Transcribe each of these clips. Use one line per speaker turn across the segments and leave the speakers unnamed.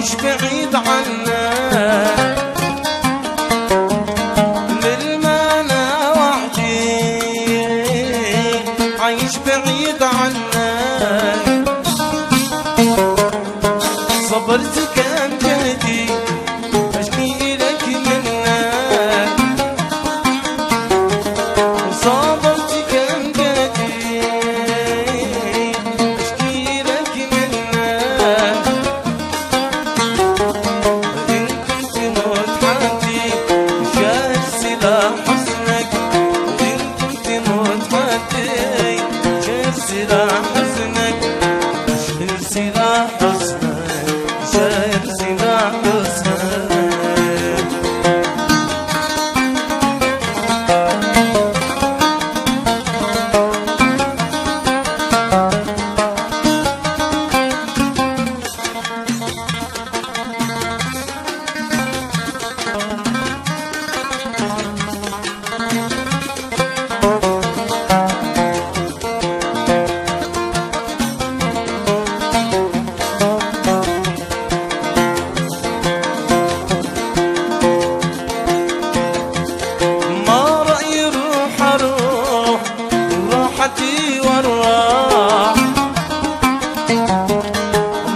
عايش بعيد عنك للمعنى وحدي، عايش بعيد عنك صبرت كان جهدي أشكي لك منك، صبرت كان جهدي أشكي لك منك، إن كنت موت حدي شاهد سلاح حزنك، إن كنت موت حدي شاهد سلاح حزنك، شاهد سلاح حزنك، شاهد سلاح حزنك. راحتي والراح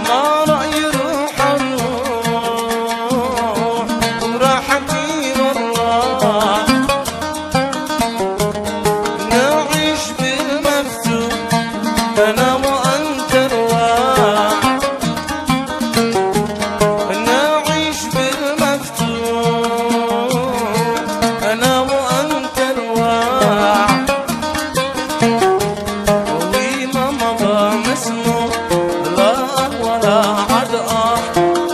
ما رأي روح الروح وراحتي والراح، نعيش بالمفتوح أنا وأنت الواح، نعيش بالمفتوح أنا وأنت الواح، وما مضى مسموح لا ولا عداء،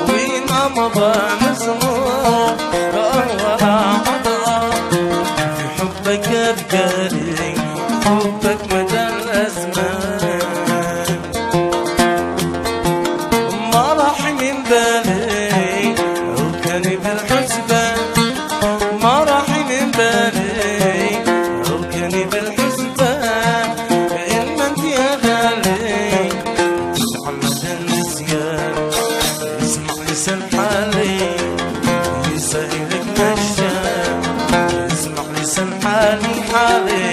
وما مضى مسموح لا ولا عداء، في حبك أبقالي حبك مدى الأزمان، ما راح من بالي وكان بالحسبان، ما راح من بالي وكان بالحسبان، اسمع لسان حالي يسألك مشان، اسمع لسان حالي